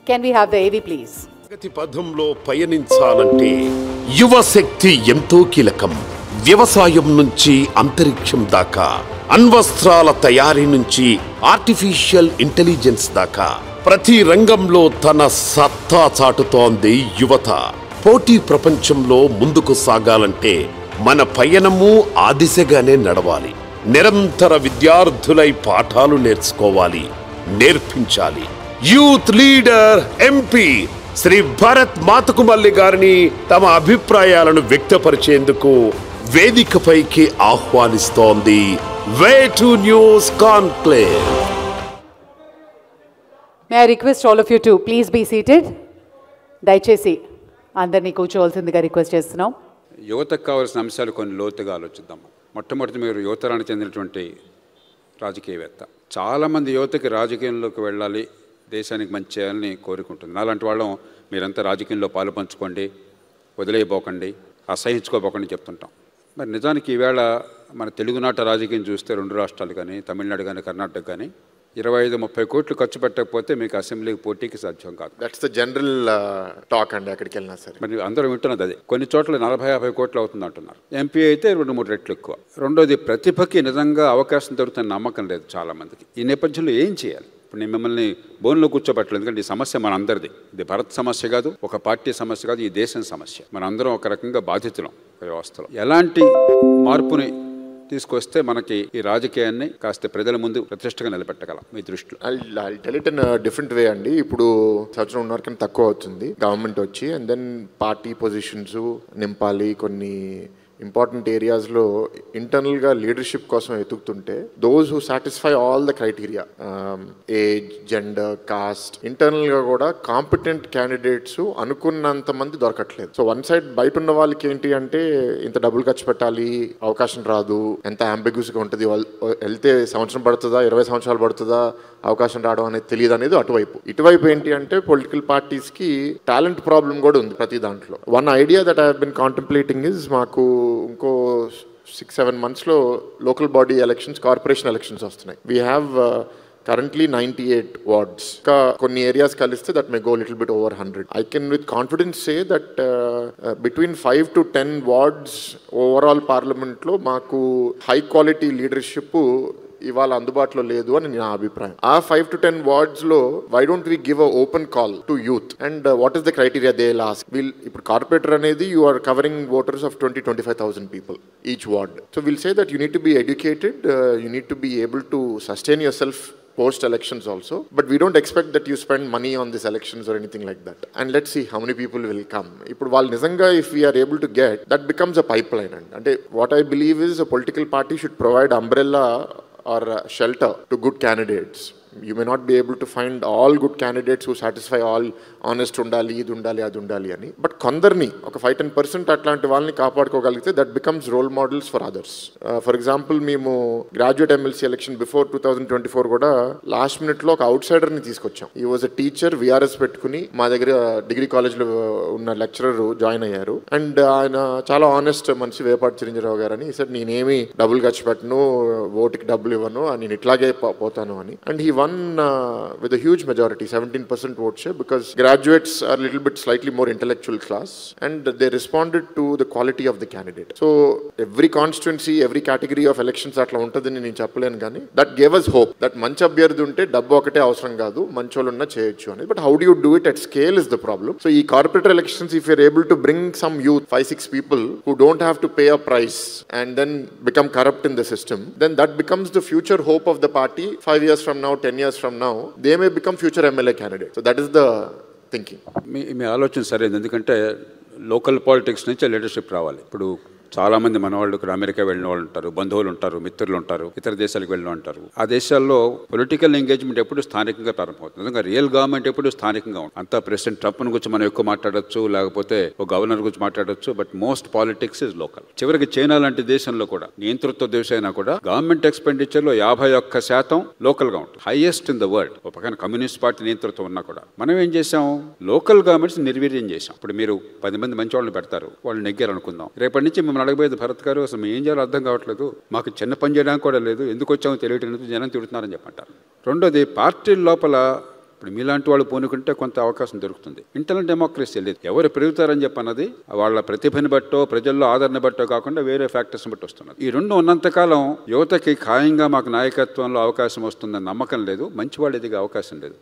Can we have the AV, please? ప్రగతి పథంలో పయనించాలంటే యువ శక్తి ఎంతో కీలకం. వ్యవసాయం నుంచి అంతరిక్షం దాకా, అణ్వస్త్రాల తయారీ నుంచి ఆర్టిఫిషియల్ ఇంటెలిజెన్స్ దాకా ప్రతి రంగంలో తన సత్తా చాటుతోంది యువత. పోటీ ప్రపంచంలో ముందుకు సాగాలంటే మన పయనము ఆ దిశగానే నడవాలి. నిరంతర విద్యార్థులై పాఠాలు నేర్చుకోవాలి, నేర్పించాలి. Youth leader MP Shri Bharat Mathukumilli గారిని తమ అభిప్రాయాలను వ్యక్తపరిచేందుకు వేదికపైకి ఆహ్వానిస్తోంది way two news conclave. May I request all of you to please be seated? దయచేసి అందరినీ కూర్చోవలసిందిగా రిక్వెస్ట్ చేస్తున్నాం. యువతకు కావాల్సిన అంశాలు కొన్ని లోతుగా ఆలోచిద్దాం. మొట్టమొదటి మీరు యువతరానికి చెందినటువంటి రాజకీయవేత్త. చాలామంది యువతకి రాజకీయంలోకి వెళ్ళాలి, దేశానికి మంచి చేయాలని కోరుకుంటుంది. అలాంటి వాళ్ళం మీరంతా రాజకీయంలో పాలు పంచుకోండి, వదిలేయబోకండి, అసహించుకోబోకండి చెప్తుంటాం. మరి నిజానికి ఈవేళ మన తెలుగునాట రాజకీయం చూస్తే 2 రాష్ట్రాలు కానీ, తమిళనాడు కానీ, కర్ణాటక కానీ 25-30 కోట్లు ఖర్చు పెట్టకపోతే మీకు అసెంబ్లీకి పోటీకి సాధ్యం కాదు. దట్స్ ద జనరల్ టాక్ అండి. ఎక్కడికి వెళ్ళినా సరే మరి అందరూ వింటున్నది అదే. కొన్ని చోట్ల 40-50 కోట్లు అవుతుంది అంటున్నారు. ఎంపీ అయితే 2-3 రెట్లు ఎక్కువ. రెండోది, ప్రతిభకి నిజంగా అవకాశం దొరుకుతున్న నమ్మకం లేదు చాలామందికి. ఈ నేపథ్యంలో ఏం చేయాలి? ఇప్పుడు నేను మిమ్మల్ని బోన్లో కూర్చోబెట్టలేదు, ఎందుకంటే ఈ సమస్య మన అందరిది. ఇది భారత్ సమస్య కాదు, ఒక పార్టీ సమస్య కాదు, ఈ దేశం సమస్య. మన అందరం ఒక రకంగా బాధితులం వ్యవస్థలో. ఎలాంటి మార్పుని తీసుకొస్తే మనకి ఈ రాజకీయాన్ని కాస్త ప్రజల ముందు ప్రతిష్టగా నిలబెట్టగలం మీ దృష్టిలో? I'll tell it in a different way అండి. ఇప్పుడు సంవత్సరం ఉన్నరకన్నా తక్కువ అవుతుంది గవర్నమెంట్ వచ్చి, అండ్ దెన్ పార్టీ పొజిషన్స్ నింపాలి. కొన్ని ఇంపార్టెంట్ ఏరియాస్లో ఇంటర్నల్గా లీడర్షిప్ కోసం ఎతుకుతుంటే those who satisfy all the criteria, age, gender, caste, ఇంటర్నల్గా కూడా కాంపిటెంట్ క్యాండిడేట్స్ అనుకున్నంత మంది దొరకట్లేదు. సో వన్ సైడ్ బయట ఉన్న వాళ్ళకి ఏంటి అంటే ఇంత డబ్బులు ఖర్చు పెట్టాలి, అవకాశం రాదు, ఎంత అంబిగ్యూస్గా ఉంటుంది, వెళ్తే సంవత్సరం పడుతుందా 20 సంవత్సరాలు పడుతుందా అవకాశం రావడం అనేది తెలియదు అనేది అటువైపు. ఇటువైపు ఏంటి అంటే పొలిటికల్ పార్టీస్కి టాలెంట్ ప్రాబ్లం కూడా ఉంది ప్రతి దాంట్లో. One idea that I have been contemplating is, మాకు ఇంకో 6-7 monthsలో local body elections, corporation elections వస్తున్నాయి. We have currently 98 wards. కొన్ని ఏరియాస్ కలిస్తే that may go a little bit over 100. I can with confidence say that between 5 to 10 wards overall parliament లో మాకు high quality leadership ఇవాళ అందుబాటులో లేదు అని నా అభిప్రాయం. ఆ 5 to 10 వార్డ్స్లో why don't we give a open call to youth and what is the criteria they last. ఇప్పుడు కార్పొరేటర్ అనేది you are covering voters of 20-25,000 people each ward. So will say that you need to be educated, you need to be able to sustain yourself post elections also, but we don't expect that you spend money on these elections or anything like that, and let's see how many people will come. Ippudu vallu nizanga if we are able to get, that becomes a pipeline. And what I believe is a political party should provide umbrella or shelter to good candidates. You may not be able to find all good candidates who satisfy all, honest undali, ఇది ఉండాలి, అది ఉండాలి అని, but కొందరిని ఒక 5-10% అట్లాంటి వాళ్ళని కాపాడుకోగలిగితే that becomes role models for others. For example మేము గ్రాడ్యుయేట్ ఎమ్మెల్సీ ఎలక్షన్ బిఫోర్ 2024 కూడా లాస్ట్ మినిట్లో ఒక అవుట్ సైడర్ని తీసుకొచ్చాం. ఈ వాజ్ అ టీచర్, విఆర్ఎస్ పెట్టుకుని మా దగ్గర డిగ్రీ కాలేజ్లో ఉన్న లెక్చరర్ జాయిన్ అయ్యారు. అండ్ ఆయన చాలా ఆనెస్ట్ మనిషి, వేపాటి చిరంజీరావు గారు అని. సార్ నేనేమి డబ్బులు ఖర్చు పెట్టను, ఓటుకి డబ్బులు ఇవ్వను, నేను ఇట్లాగే పోతాను అని. And he won with a huge majority, 17% vote share, because graduates are a little bit slightly more intellectual class and they responded to the quality of the candidate. So every constituency, every category of elections atla untadini nenu cheppalenu gaani that gave us hope that manchi abhyardhi unte dabbu okate avasaram kaadu, mancholu unna cheyochu ani. But how do you do it at scale is the problem. So ee corporate elections, if you are able to bring some youth, 5-6 people who don't have to pay a price and then become corrupt in the system, then that becomes the future hope of the party. 5 years from now, 10 years from now, they may become future MLA candidates. So that is the thinking. మీ ఆలోచన సరైనది, ఎందుకంటే local politics నుంచి leadership రావాలి. ఇప్పుడు చాలామంది మన వాళ్ళు ఇక్కడ అమెరికా వెళ్ళిన వాళ్ళు ఉంటారు, బంధువులు ఉంటారు, మిత్రులు ఉంటారు, ఇతర దేశాలకు వెళ్ళిన ఉంటారు. ఆ దేశాల్లో పొలిటికల్ ఎంగేజ్మెంట్ ఎప్పుడు స్థానికంగా ప్రారంభమవుతుంది. నిజంగా రియల్ గవర్నమెంట్ ఎప్పుడు స్థానికంగా ఉంటుంది. అంతా ప్రెసిడెంట్ ట్రంప్ను గురించి మనం ఎక్కువ మాట్లాడచ్చు, లేకపోతే ఒక గవర్నర్ గురించి మాట్లాడచ్చు, but most politics is local. చివరికి చైనా లాంటి దేశంలో కూడా, నియంతృత్వ దేశం అయినా కూడా, గవర్నమెంట్ ఎక్స్పెండిచర్లో 51% లోకల్గా ఉంటుంది, హైయెస్ట్ ఇన్ ద వరల్డ్. ఒక పక్కన కమ్యూనిస్ట్ పార్టీ నియంతృత్వం ఉన్నా కూడా మనం ఏం చేసాం, లోకల్ గవర్నమెంట్స్ నిర్వీర్యం చేసాం. ఇప్పుడు మీరు 10 మంది మంచి వాళ్ళని పెడతారు, వాళ్ళు నెగ్గారు అనుకుందాం. రేపటి నుంచి మిమ్మల్ని అడగబోయేది, భరత్ గారు అసలు మేము ఏం చేయాలో అర్థం కావట్లేదు, మాకు చిన్న పని చేయడానికి కూడా లేదు, ఎందుకు వచ్చామో తెలియటం లేదు, జనం తిడుతున్నారని చెప్పంటారు. రెండోది, పార్టీ లోపల ఇప్పుడు మీలాంటి వాళ్ళు పూనుకుంటే కొంత అవకాశం దొరుకుతుంది. ఇంటర్నల్ డెమోక్రసీ లేదు. ఎవరు పెరుగుతారని చెప్పన్నది వాళ్ళ ప్రతిభని బట్టో ప్రజల్లో ఆదరణ బట్టో కాకుండా వేరే ఫ్యాక్టర్స్ని బట్టి వస్తున్నారు. ఈ రెండు ఉన్నంతకాలం యువతకి ఖాయంగా మాకు నాయకత్వంలో అవకాశం వస్తుందని నమ్మకం లేదు, మంచి వాళ్ళు ఎదిగే అవకాశం లేదు.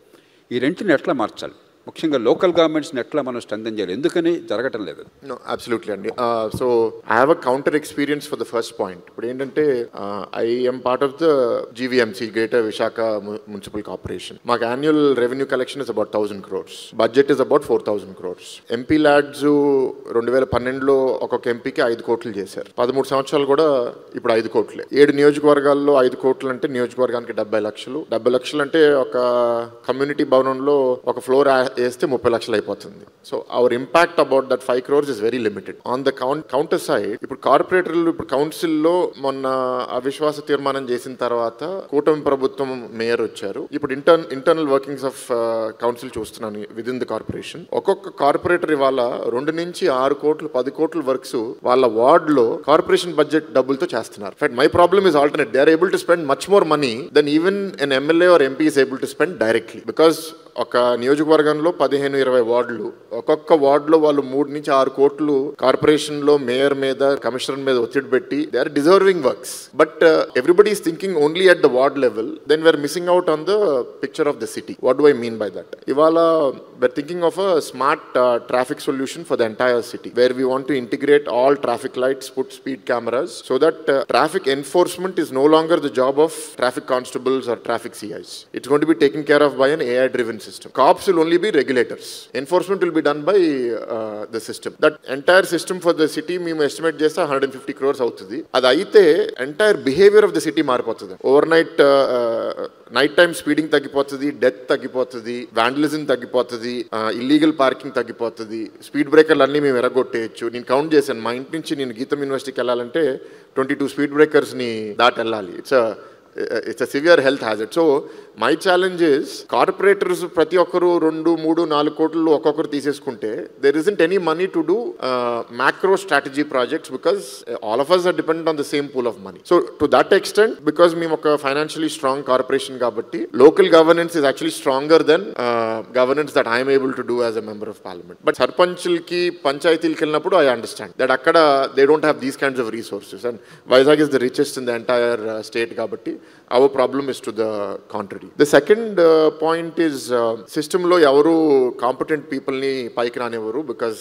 ఈ రెంటిని ఎట్లా మార్చాలి? ముఖ్యంగా లోకల్ గవర్నమెంట్స్ని ఎట్లా మనం స్ట్రెంథెన్ చేయాలి? ఎందుకని జరగటం లేదు? No, absolutely అండి. So I have a counter experience for the first point. ఇప్పుడు ఏంటంటే I am part of the GVMC, Greater Vishaka Municipal Corporation. మాకు annual revenue collection is about 1,000 crores. Budget is about 4,000 crores. MP lads 2012లో ఒక్కొక్క ఎంపీకి 5 కోట్లు చేశారు. 13 సంవత్సరాలు కూడా ఇప్పుడు 5 కోట్లే. 7 నియోజకవర్గాల్లో 5 కోట్లు అంటే నియోజకవర్గానికి 70 లక్షలు. 70 లక్షలు అంటే ఒక కమ్యూనిటీ భవనంలో ఒక ఫ్లోర్ వేస్తే 30 లక్షలు అయిపోతుంది. So our impact about that 5 crores is very limited. On the counter side ఇప్పుడు కార్పొరేటర్లు ఇప్పుడు కౌన్సిల్లో మొన్న అవిశ్వాస తీర్మానం చేసిన తర్వాత కూటమి ప్రభుత్వం మేయర్ వచ్చారు. ఇప్పుడు ఇంటర్నల్ వర్కింగ్స్ ఆఫ్ కౌన్సిల్ చూస్తున్నాను విద్ ఇన్ ద కార్పొరేషన్. ఒక్కొక్క కార్పొరేటర్ ఇవాళ 2 నుంచి 6 కోట్లు 10 కోట్ల వర్క్స్ వాళ్ళ వార్డ్ లో కార్పొరేషన్ బడ్జెట్ డబ్బులతో చేస్తున్నారు. But my problem is alternate. They are able to spend much more money than even an MLA or MP is able to spend directly. Because ఒక నియోజకవర్గంలో 15-20 వార్డులు, ఒక్కొక్క వార్డులో వాళ్ళు 3 నుంచి 6 కోట్లు కార్పొరేషన్ లో మేయర్ మీద కమిషనర్ మీద ఒత్తిడి పెట్టి they are deserving works. But everybody is thinking only at the ward level, then we're missing out on the picture of the city. What do I mean by that? ఇవాళ we're thinking of a smart traffic solution for the entire city where we want to integrate all traffic lights, put speed cameras so that traffic enforcement is no longer the job of traffic constables or traffic CIs. It's going to be taken care of by an AI driven system. Cops will only be regulators. Enforcement will be done by the system. That entire system for the city మేము estimate చేస్తే 150 crores అవుతుంది. అది అయితే entire behaviour of the city మారిపోతుంది. Over night time speeding తగ్గిపోతుంది, death తగ్గిపోతుంది, వాండలిజం తగ్గిపోతుంది, illegal parking తగ్గిపోతుంది, స్పీడ్ బ్రేకర్లు అన్నీ మేము ఎరగొట్టేయచ్చు. నేను కౌంట్ చేశాను, మా ఇంటి నుంచి నేను గీతం యూనివర్సిటీకి వెళ్ళాలంటే 22 స్పీడ్ బ్రేకర్స్ని దాటి వెళ్ళాలి. it's a severe health hazard. So my challenge is corporators ప్రతి ఒక్కరు 2, 3, 4 కోట్లు ఒక్కొక్కరు తీసేసుకుంటే there isn't any money to do macro strategy projects because all of us are dependent on the same pool of money. So to that extent, because మేము ఒక financially strong corporation కాబట్టి local governance is actually stronger than governance that I am able to do as a member of parliament. But సర్పంచ్లకి పంచాయతీలకి వెళ్ళినప్పుడు I understand that అక్కడ they don't have these kinds of resources, and Vizag is the richest in the entire state కాబట్టి our problem is to the contrary. The second point is system lo evaru competent people ni paiki ranevaru because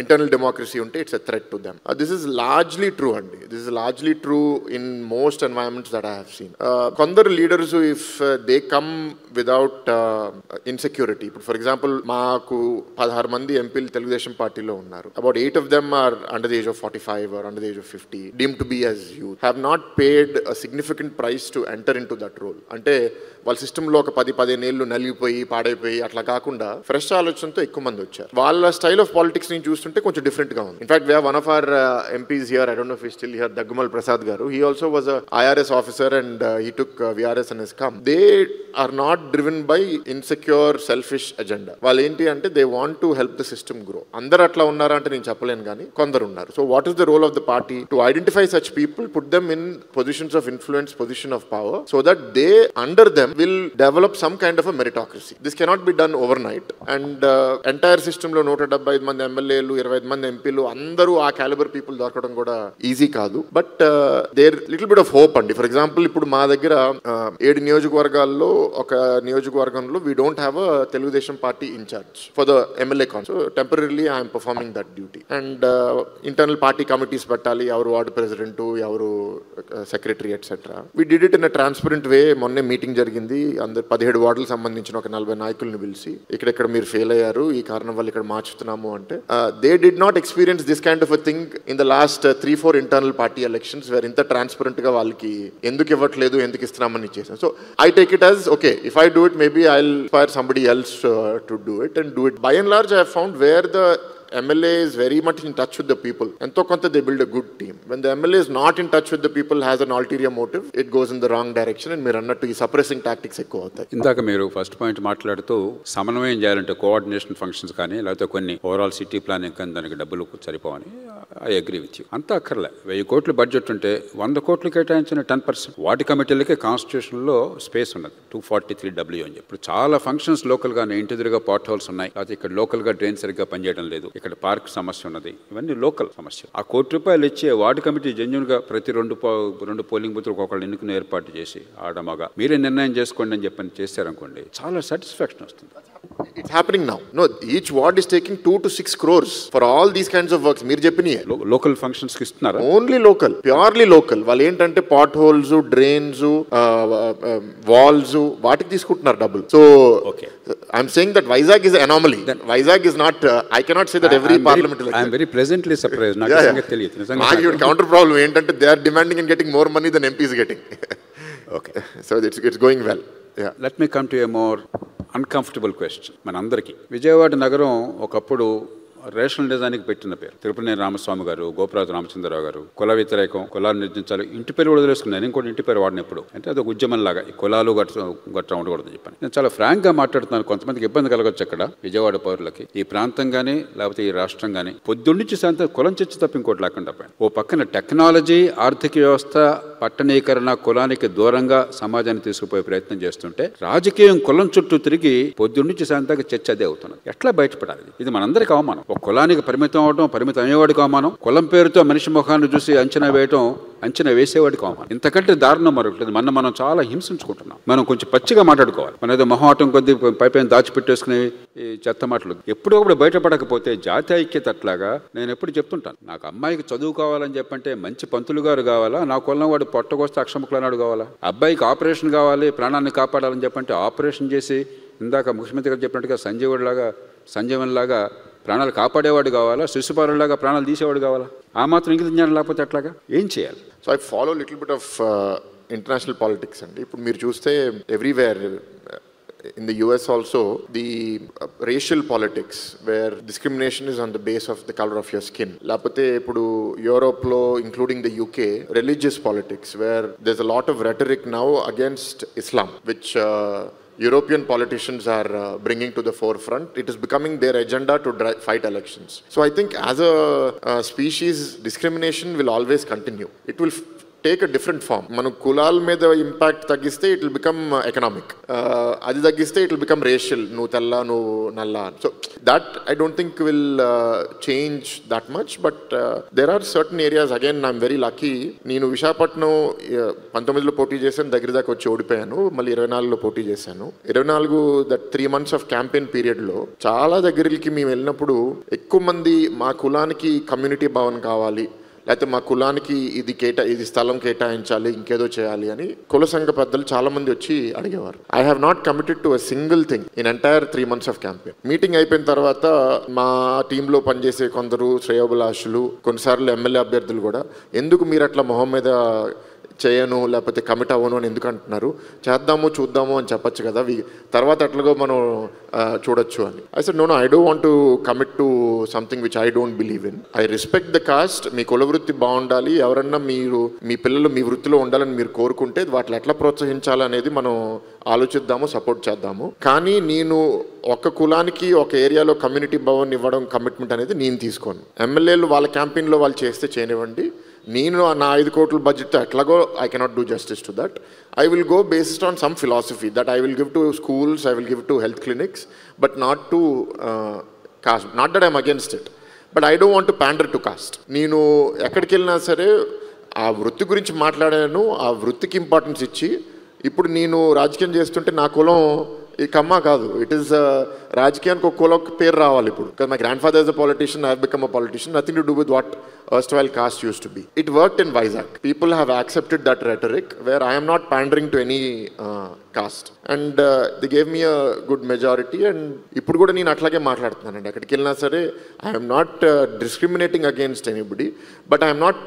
internal democracy unte it's a threat to them. This is largely true andi. This is largely true in most environments that I have seen. Kondaru leaders who if they come without insecurity, for example maaku 16 mandi MPs Telugudesam party lo unnaru. About 8 of them are under the age of 45 or under the age of 50, deemed to be as youth, have not paid a significant price to enter into that role. అంటే వాళ్ళ సిస్టంలో ఒక 10-15 ఏళ్ళు నలిగిపోయి పాడైపోయి అట్లా కాకుండా fresh ఆలోచనతో ఎక్కువ మంది వచ్చారు. వాళ్ళ స్టైల్ ఆఫ్ పాలిటిక్స్ ని చూస్తుంటే కొంచెం డిఫరెంట్ గా ఉంది. In fact we have one of our MPs here, I don't know if he still here, Daggumalla Prasad garu. He also was a IRS officer and he took VRS and has come. They are not driven by insecure selfish agenda. వాళ్ళు ఏంటి అంటే they want to help the system grow. అందరు అట్లా ఉన్నారా అంటే నేను చెప్పలేను, కానీ కొందరు ఉన్నారు. So what is the role of the party? To identify such people, put them in positions of influence, position of power, so that they under them will develop some kind of a meritocracy. This cannot be done overnight, and entire system lo 175 mandi MLAలు 25 mandi MPలు అందరూ ఆ calibre people దొరకడం కూడా easy కాదు. But there little bit of hope అండి. For example ఇప్పుడు మా దగ్గర 7 నియోజకవర్గాల్లో ఒక నియోజకవర్గంలో we don't have a Telugu Desam party incharge for the MLA con. So temporarily I am performing that duty, and internal party committees పెట్టాలి, ఎవరు వార్డు ప్రెసిడెంట్, ఎవరు secretary etcetera. We did it in a transparent way. మొన్నే meeting జరిగింది, అందరు 17 వార్డులకు సంబంధించిన ఒక 40 నాయకులను పిలిచి ఇక్కడ మీరు ఫెయిల్ అయ్యారు, ఈ కారణం వల్ల ఇక్కడ మార్చుతున్నాము అంటే they did not experience this kind of a thing in the last 3-4 internal party elections where ఇంత ట్రాన్స్పరెంట్ గా వాళ్ళకి ఎందుకు ఇవ్వట్లేదు, ఎందుకు ఇస్తున్నామని ఇచ్చేసాను. So I take it as okay, if I do it maybe I will inspire somebody else to do it and do it. By and large I have found where the MLA is very much in touch with the people. ఎంతో కొంత they build a good team. When the MLA is not in touch with the people, has an ulterior motive, it goes in the wrong direction, and మీరు అన్నట్టు ఈ suppressing tactics ఎక్కువ అవుతాయి. ఇందాక మీరు first point మాట్లాడుతూ సమన్వయం చేయాలంటే కోఆర్డినేషన్ ఫంక్షన్స్ కానీ లేకపోతే కొన్ని ఓవరాల్ సిటీ ప్లానింగ్ కానీ దానికి డబ్బులు సరిపోవని ఐ అగ్రీ విత్ యూ. అంతా అక్కర్లే. 1000 కోట్లు బడ్జెట్ ఉంటే 100 కోట్లు కేటాయించిన 10% వాటి కమిటీలకే కాన్స్టిట్యూషన్లో స్పేస్ ఉన్నది 243W అని చెప్పి. ఇప్పుడు చాలా ఫంక్షన్స్ లోకల్గానే ఇంటి ఎదురుగా పాట్ హోల్స్ ఉన్నాయి, లేకపోతే ఇక్కడ లోకల్గా డ్రైన్ సరిగ్గా పనిచేయడం లేదు, ఇక్కడ పార్క్ సమస్య ఉన్నది, ఇవన్నీ లోకల్ సమస్య. ఆ ₹1 ఇచ్చే వార్డు కమిటీ జెన్యున్గా ప్రతి రెండు పోలింగ్ బూత్లకు ఒకళ్ళు ఎన్నుకుని ఏర్పాటు చేసి ఆడమగా మీరే నిర్ణయం చేసుకోండి అని చెప్పని చేశారనుకోండి, చాలా సాటిస్ఫాక్షన్ వస్తుంది. It's happening now. No, each ward is taking 2 to 6 crores for all these kinds of works. మీరు చెప్పినయే లోకల్ ఫంక్షన్స్ కి ఇస్తున్నారా? Only local, purely local. వాళ్ళు ఏంటంటే పాట్ హోల్స్, డ్రైన్స్, వాల్స్ వాటికి తీసుకుంటున్నారు డబ్బులు. So I'm saying that Vizag is anomaly. Vizag is not, I cannot say that every parliament. I'm very pleasantly surprised. నాకు తెలియదు నిజంగా. కౌంటర్ ప్రాబ్లం ఏంటంటే they are demanding and getting more money than MPs getting. Okay, so it's going well. Let me come to a more uncomfortable question. మనందరికీ విజయవాడ నగరం ఒకప్పుడు rational డిజైన్కి పెట్టిన పేరు. తిరుపతి రామస్వామి గారు, గోపరాజు రామచంద్రరావు గారు కుల వ్యతిరేకం, కులాన్ని నిర్జించాలి, ఇంటి పేరు కూడా తెలుసుకున్నాను. నేను కూడా ఇంటి పేరు వాడినప్పుడు అంటే అదొక ఉద్యమం లాగా, ఈ కులాలు గట్రా ఉండకూడదని చెప్పాను. నేను చాలా ఫ్రాంక్గా మాట్లాడుతున్నాను. కొంతమందికి ఇబ్బంది కలగొచ్చు అక్కడ విజయవాడ పౌరులకి. ఈ ప్రాంతం కానీ లేకపోతే ఈ రాష్ట్రం కానీ పొద్దున్నుంచి సాయంత్రం కులం చర్చ తప్ప ఇంకోటి లేకుండా పోయాను. ఓ పక్కన టెక్నాలజీ, ఆర్థిక వ్యవస్థ, పట్టణీకరణ, కులానికి దూరంగా సమాజాన్ని తీసుకుపోయే ప్రయత్నం చేస్తుంటే రాజకీయం కులం చుట్టూ తిరిగి పొద్దున్నుంచి సాయంత్రం చర్చ అదే అవుతున్నది. ఎట్లా బయటపడాలి? ఇది మనందరికీ అవమానం. ఒక కులానికి పరిమితం అవడం, పరిమితం అయ్యేవాడికి అవమానం. కులం పేరుతో మనిషి ముఖాన్ని చూసి అంచనా వేయడం, అంచనా వేసేవాడికి అవమానం. ఇంతకంటే దారుణం మరొకటి. మనం చాలా హింసించుకుంటున్నాం. మనం కొంచెం పచ్చిగా మాట్లాడుకోవాలి. మన ఏదో మొహమాటం కొద్ది పైపైన దాచిపెట్టేసుకుని ఈ చెత్త మాటలు ఎప్పుడొప్పుడు బయటపడకపోతే జాతి ఐక్యత అట్లాగా నేను ఎప్పుడు చెప్తుంటాను. నాకు అమ్మాయికి చదువు కావాలని చెప్పంటే మంచి పంతులు గారు కావాలా, నా కులం వాడు పొట్టకొస్తే అక్షముఖులనాడు కావాలా? అబ్బాయికి ఆపరేషన్ కావాలి, ప్రాణాన్ని కాపాడాలని చెప్పంటే ఆపరేషన్ చేసి ఇందాక ముఖ్యమంత్రి గారు చెప్పినట్టుగా సంజీవన్లాగా ప్రాణాలు కాపాడేవాడు కావాలా, శిశుపారులాగా ప్రాణాలు తీసేవాడు కావాలా? ఆ మాత్రం ఇంగిత జ్ఞానం లేకపోతే అట్లాగా ఏం చేయాలి? So I follow little bit of international politics అండి. ఇప్పుడు మీరు చూస్తే everywhere in the US also, the racial politics where discrimination is on the base of the color of your skin. Lapate ippudu Europe lo, including the UK, religious politics where there's a lot of rhetoric now against Islam, which European politicians are bringing to the forefront. It is becoming their agenda to fight elections. So I think as a species, discrimination will always continue. It will take a different form. Manu kulal మీద impact తగ్గిస్తే it will become economic, అది తగ్గిస్తే it will become racial, నువ్వు తెల్ల నువ్వు నల్ల. So that I don't think will change that much. But there are certain areas. Again I'm very lucky. నేను విశాఖపట్నం 19లో పోటీ చేశాను, దగ్గర దాకా వచ్చి ఓడిపోయాను. మళ్ళీ 24లో పోటీ చేశాను. 24 దట్ 3 months ఆఫ్ క్యాంపెయిన్ పీరియడ్లో చాలా దగ్గరికి మేము వెళ్ళినప్పుడు ఎక్కువ మంది మా కులానికి కమ్యూనిటీ భవన్ కావాలి, లేకపోతే మా కులానికి ఇది స్థలం కేటాయించాలి, ఇంకేదో చేయాలి అని కుల సంఘ పెద్దలు చాలా మంది వచ్చి అడిగేవారు. I have not committed to a single thing in entire 3 months of campaign. Meeting అయిపోయిన తర్వాత మా టీంలో పనిచేసే కొందరు శ్రేయోభిలాషులు, కొన్నిసార్లు ఎమ్మెల్యే అభ్యర్థులు కూడా ఎందుకు మీరు అట్లా మొహం మీద చేయను లేకపోతే కమిట్ అవ్వను అని ఎందుకు అంటున్నారు, చేద్దాము చూద్దాము అని చెప్పచ్చు కదా, తర్వాత ఎట్లాగో మనం చూడొచ్చు అని. I said no, I don't want to commit to something which I don't believe in. I respect the caste. మీ కుల వృత్తి బాగుండాలి, ఎవరన్నా మీ పిల్లలు మీ వృత్తిలో ఉండాలని మీరు కోరుకుంటే వాటిని ఎట్లా ప్రోత్సహించాలనేది మనం ఆలోచిద్దాము, సపోర్ట్ చేద్దాము. కానీ నేను ఒక కులానికి ఒక ఏరియాలో కమ్యూనిటీ భవన్ ఇవ్వడం కమిట్మెంట్ అనేది నేను తీసుకోను. ఎమ్మెల్యేలు వాళ్ళ క్యాంపెయిన్లో వాళ్ళు చేస్తే చేయనివ్వండి. నేను నా 5 కోట్ల బడ్జెట్తో ఎట్లాగో I cannot do justice to that. I will go based on some philosophy that I will give to schools, I will give to health clinics, but not to caste. Not that I'm against it, but I don't want to pander to caste. నేను ఎక్కడికి వెళ్ళినా సరే ఆ వృత్తి గురించి మాట్లాడాను, ఆ వృత్తికి ఇంపార్టెన్స్ ఇచ్చి. ఇప్పుడు నేను రాజకీయం చేస్తుంటే నా కులం ఈ కమ్మ కాదు, ఇట్ ఈస్ రాజకీయానికి ఒక కులం పేరు రావాలి ఇప్పుడు. Because my grand father is a politician, I have become a politician, nothing to do with what erstwhile caste used to be. It worked in Vizag. People have accepted that rhetoric where I am not pandering to any caste, and they gave me a good majority. And ఇప్పుడు కూడా నేను అట్లాగే మాట్లాడుతున్నానండి. అక్కడికి వెళ్ళినా సరే I am not discriminating against anybody, but I am not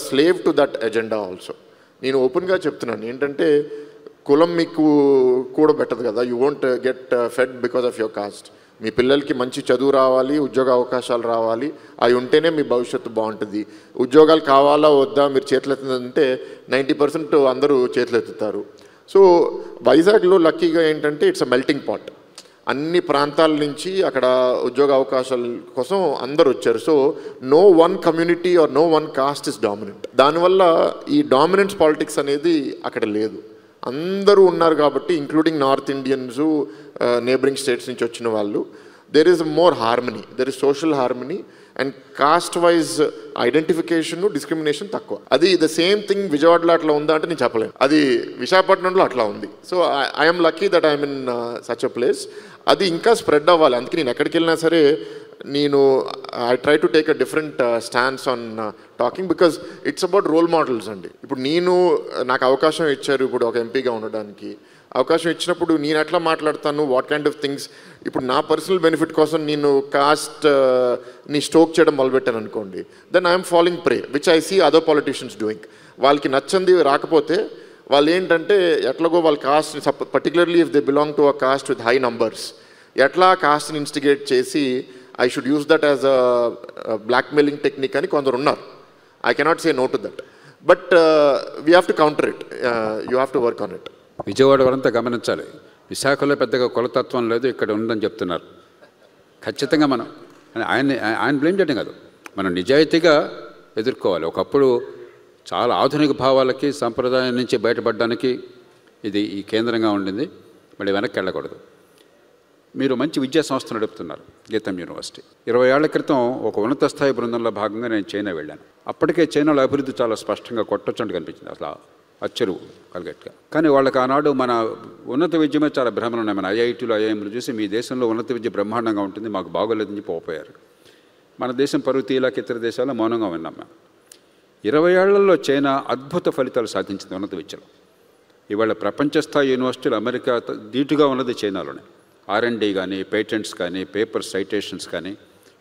slave to that agenda also. నేను ఓపెన్గా చెప్తున్నాను ఏంటంటే కులం మీకు కూడా పెట్టదు కదా, you won't get fed because of your caste. మీ పిల్లలకి మంచి చదువు రావాలి, ఉద్యోగ అవకాశాలు రావాలి, అవి ఉంటేనే మీ భవిష్యత్తు బాగుంటుంది. ఉద్యోగాలు కావాలా వద్దా మీరు చేతులు ఎత్తుందంటే 90% అందరూ చేతులు ఎత్తుతారు. సో వైజాగ్లో లక్కీగా ఏంటంటే ఇట్స్ అ మెల్టింగ్ పాట్. అన్ని ప్రాంతాల నుంచి అక్కడ ఉద్యోగ అవకాశాల కోసం అందరు వచ్చారు. So no one community or no one caste is dominant. దానివల్ల ఈ డామినెన్స్ పాలిటిక్స్ అనేది అక్కడ లేదు. అందరూ ఉన్నారు కాబట్టి, including north Indians, neighbouring states నుంచి వచ్చిన వాళ్ళు, there is more harmony, there is social harmony and cost wise identification, discrimination తక్కువ. అది ద సేమ్ థింగ్ విజయవాడలో అట్లా ఉందా అంటే నేను చెప్పలేను, అది విశాఖపట్నంలో అట్లా ఉంది. So I'm lucky that I'm in such a place. అది ఇంకా స్ప్రెడ్ అవ్వాలి. అందుకే నేను ఎక్కడికి వెళ్ళినా సరే I try to take a different stands on talking, because it's about role models అండి. ఇప్పుడు నాకు అవకాశం ఇచ్చారు ఇప్పుడు ఒక ఎంపీగా ఉండడానికి. అవకాశం ఇచ్చినప్పుడు నేను ఎట్లా మాట్లాడతాను, వాట్ కైండ్ ఆఫ్ థింగ్స్. ఇప్పుడు నా పర్సనల్ బెనిఫిట్ కోసం నేను కాస్ట్ని స్టోక్ చేయడం మొదలుపెట్టాను అనుకోండి, then I'm following prey which I see other politicians doing. వాళ్ళకి నచ్చంది రాకపోతే వాళ్ళు ఏంటంటే ఎట్లాగో వాళ్ళ caste, particularly if they belong to a caste with high numbers, ఎట్లా కాస్ట్ని ఇన్స్టిగేట్ చేసి I should use that as a blackmailing technique అని కొందరు ఉన్నారు. I cannot say no to that, but we have to counter it, you have to work on it. Vijayawada వారంతా గమనించాలి, విశాఖలో పెద్దగా కులతత్వం లేదు, ఇక్కడ ఉందని చెప్తున్నారు. ఖచ్చితంగా మనం ఆయన బ్లేమ్ చేయడం కాదు, మనం నిజాయితీగా ఎదుర్కోవాలి. ఒకప్పుడు చాలా ఆధునిక భావాలకి, సంప్రదాయం నుంచి బయటపడడానికి ఇది ఈ కేంద్రంగా ఉండింది. మళ్ళీ వెనక్కి వెళ్ళకూడదు. మీరు మంచి విద్యా సంస్థ నడుపుతున్నారు, గీతం యూనివర్సిటీ. 20 ఏళ్ల క్రితం ఒక ఉన్నత స్థాయి బృందంలో భాగంగా నేను చైనా వెళ్ళాను. అప్పటికే చైనాలో అభివృద్ధి చాలా స్పష్టంగా కొట్టొచ్చంటూ కనిపించింది, అసలు అచ్చరు కలిగట్టుగా. కానీ వాళ్ళకి ఆనాడు మన ఉన్నత విద్య మీద చాలా భ్రమలు ఉన్నాయి. మన ఐఐటీలు, ఐఐఎంలు చూసి మీ దేశంలో ఉన్నత విద్య బ్రహ్మాండంగా ఉంటుంది, మాకు బాగోలేదని చెప్పి పోయారు. మన దేశం పరువు తీలాక ఇతర దేశాల్లో మౌనంగా విన్నాం మేము. 20 ఏళ్లలో చైనా అద్భుత ఫలితాలు సాధించింది ఉన్నత విద్యలో. ఇవాళ ప్రపంచ స్థాయి యూనివర్సిటీలు అమెరికా ధీటుగా ఉన్నది చైనాలోనే. R&D కానీ, పేటెంట్స్ కానీ, పేపర్ సైటేషన్స్ కానీ,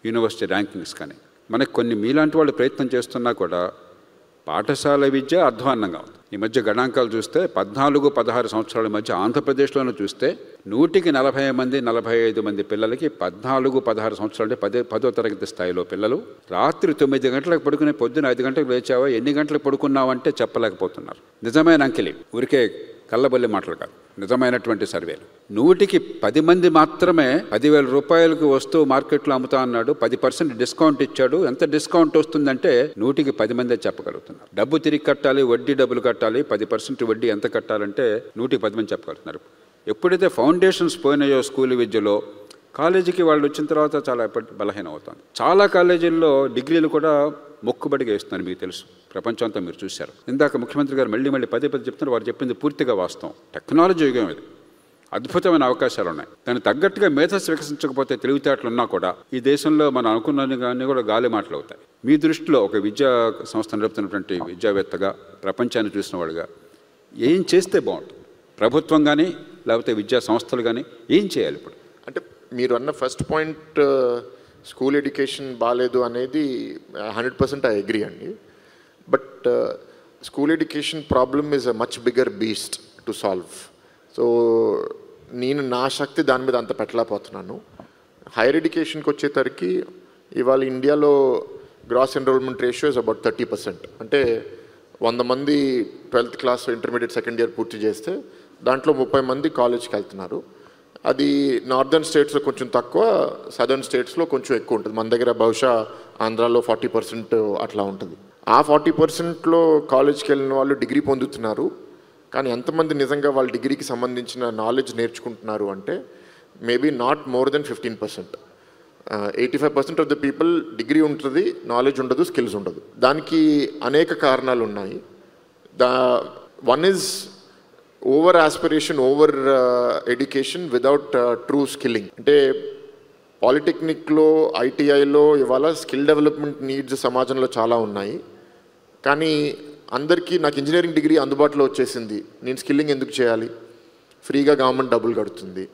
యూనివర్సిటీ ర్యాంకింగ్స్ కానీ. మనకు కొన్ని మీలాంటి వాళ్ళు ప్రయత్నం చేస్తున్నా కూడా పాఠశాల విద్య అధ్వాన్నంగా ఉంది. ఈ మధ్య గణాంకాలు చూస్తే 14-16 సంవత్సరాల మధ్య ఆంధ్రప్రదేశ్లోనే చూస్తే 100కి 40 మంది, 45 మంది పిల్లలకి 14-16 సంవత్సరాలు, 10వ తరగతి స్థాయిలో పిల్లలు రాత్రి 9 గంటలకు పడుకునే, పొద్దున 5 గంటలకు లేచావా, ఎన్ని గంటలకు పడుకున్నావంటే చెప్పలేకపోతున్నారు. నిజమైన అంకెలి, ఊరికే కళ్ళబొల్లి మాటలు కాదు, నిజమైనటువంటి సర్వేలు. 100కి 10 మంది మాత్రమే 10,000 రూపాయలకు వస్తువు మార్కెట్లో అమ్ముతా అన్నాడు, 10% డిస్కౌంట్ ఇచ్చాడు. ఎంత డిస్కౌంట్ వస్తుందంటే 100కి 10 మందే చెప్పగలుగుతున్నారు. డబ్బు తిరిగి కట్టాలి, వడ్డీ డబ్బులు కట్టాలి, 10% వడ్డీ ఎంత కట్టాలంటే 100కి 10 మంది చెప్పగలుగుతున్నారు. ఎప్పుడైతే ఫౌండేషన్స్ పోయినాయో స్కూల్ విద్యలో, కాలేజీకి వాళ్ళు వచ్చిన తర్వాత చాలా బలహీనం అవుతుంది. చాలా కాలేజీల్లో డిగ్రీలు కూడా మొక్కుబడిగా ఇస్తున్నారు, మీకు తెలుసు, ప్రపంచం అంతా మీరు చూశారు. ఇందాక ముఖ్యమంత్రి గారు మళ్ళీ పదే చెప్తున్నారు, వారు చెప్పింది పూర్తిగా వాస్తవం. టెక్నాలజీ యుగం ఇది, అద్భుతమైన అవకాశాలు ఉన్నాయి. దానికి తగ్గట్టుగా మేధస్సు వికసించకపోతే, తెలివితేటలు ఉన్నా కూడా ఈ దేశంలో మనం అనుకున్నది కానీ కూడా గాలి మాటలు అవుతాయి. మీ దృష్టిలో ఒక విద్యా సంస్థ నడుపుతున్నటువంటి విద్యావేత్తగా, ప్రపంచాన్ని చూసిన వాడుగా ఏం చేస్తే బాగుంటుంది? ప్రభుత్వం కానీ లేకపోతే విద్యా సంస్థలు కానీ ఏం చేయాలి ఇప్పుడు? అంటే మీరు అన్న ఫస్ట్ పాయింట్, స్కూల్ ఎడ్యుకేషన్ బాగాలేదు అనేది 100% ఐ అగ్రీ అండి. But school education problem is a much bigger beast to solve. So నేను నా శక్తి దాని మీద అంత పెట్టలేకపోతున్నాను. హైయర్ ఎడ్యుకేషన్కి వచ్చేసరికి ఇవాళ ఇండియాలో gross enrolment ratio is about 30%. అంటే 100 మంది 12th class intermediate second year పూర్తి చేస్తే దాంట్లో 30 మంది కాలేజ్కి వెళ్తున్నారు. అది నార్దర్న్ స్టేట్స్లో కొంచెం తక్కువ, సదర్న్ స్టేట్స్లో కొంచెం ఎక్కువ ఉంటుంది. మన దగ్గర బహుశా ఆంధ్రాలో 40% అట్లా ఉంటుంది. ఆ 40%లో కాలేజ్కి వెళ్ళిన వాళ్ళు డిగ్రీ పొందుతున్నారు. కానీ ఎంతమంది నిజంగా వాళ్ళ డిగ్రీకి సంబంధించిన నాలెడ్జ్ నేర్చుకుంటున్నారు అంటే maybe not more than 15%. 85% of the people degree ఉంటుంది, నాలెడ్జ్ ఉండదు, స్కిల్స్ ఉండదు. దానికి అనేక కారణాలు ఉన్నాయి. One is over aspiration, over education without true skilling. అంటే పాలిటెక్నిక్లో, ఐటీఐలో ఇవాళ స్కిల్ డెవలప్మెంట్ నీడ్స్ సమాజంలో చాలా ఉన్నాయి. కానీ అందరికీ నాకు ఇంజనీరింగ్ డిగ్రీ అందుబాటులో వచ్చేసింది, నేను స్కిల్లింగ్ ఎందుకు చేయాలి, ఫ్రీగా గవర్నమెంట్ డబ్బులు కడుతుంది,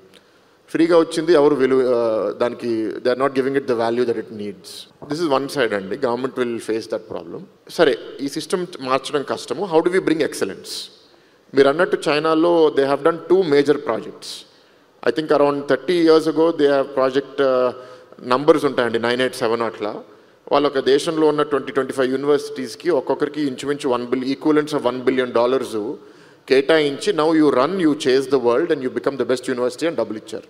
ఫ్రీగా వచ్చింది, ఎవరు దానికి they are not giving it the value that it needs. This is one side అండి. Government will face that problem. సరే, ఈ సిస్టమ్ మార్చడం కష్టము. How do we bring excellence? మీరు అన్నట్టు చైనాలో they have done 2 major projects. I think around 30 years ago they have project numbers ఉంటాయండి 987 అట్లా. వాళ్ళ ఒక దేశంలో ఉన్న 20-25 యూనివర్సిటీస్కి ఒక్కొక్కరికి ఇంచుమించు ఈక్వలెంట్స్ ఆఫ్ $1 billion కేటాయించి now you run you chase the world and you become the best university అని డబ్బులు ఇచ్చారు.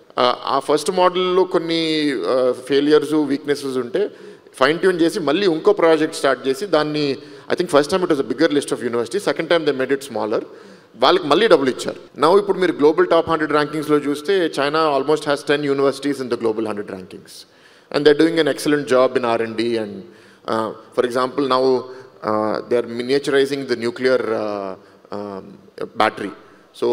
ఆ ఫస్ట్ మోడల్లో కొన్ని ఫెయిలియర్స్ వీక్నెసెస్ ఉంటే ఫైన్ ట్యూన్ చేసి మళ్ళీ ఇంకో ప్రాజెక్ట్ స్టార్ట్ చేసి దాన్ని I think first time it was a bigger list of university, second time they made it smaller. వాళ్ళకి మళ్ళీ డబ్బులు ఇచ్చారు. నౌ ఇప్పుడు మీరు గ్లోబల్ టాప్ 100 ర్యాంకింగ్స్లో చూస్తే China almost has 10 universities in the global 100 rankings and they're doing an excellent job in R&D and for example now they're miniaturizing the nuclear battery. So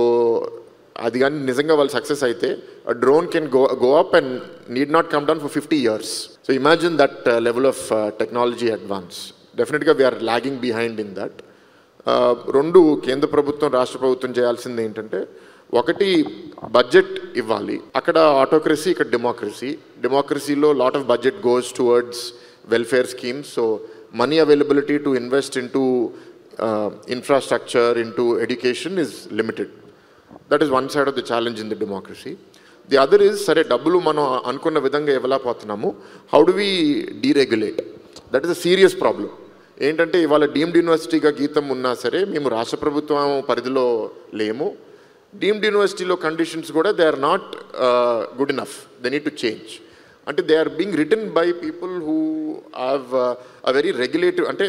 అది కానీ నిజంగా వాళ్ళు సక్సెస్ అయితే a drone can go up and need not come down for 50 years. So imagine that level of technology advance. Definitely we are lagging behind in that. రెండు కేంద్ర ప్రభుత్వం రాష్ట్ర ప్రభుత్వం చేయాల్సింది ఏంటంటే ఒకటి బడ్జెట్ ఇవ్వాలి. అక్కడ ఆటోక్రసీ, ఇక్కడ డెమోక్రసీలో lot of budget goes towards welfare schemes. So money availability to invest in to infrastructure, in to education is limited. That is one side of the challenge in the democracy. The other is సరే డబ్బులు మనం అనుకున్న విధంగా ఇవ్వలేకపోతున్నాము, how do we deregulate? That is a serious problem. ఏంటంటే ఇవాళ deemed యూనివర్సిటీగా గీతం ఉన్నా సరే మేము రాష్ట్ర ప్రభుత్వం పరిధిలో లేము. డీమ్డ్ యూనివర్సిటీలో కండిషన్స్ కూడా they are not good enough, they need to change. అంటే they are being written by people who have a very regulative, అంటే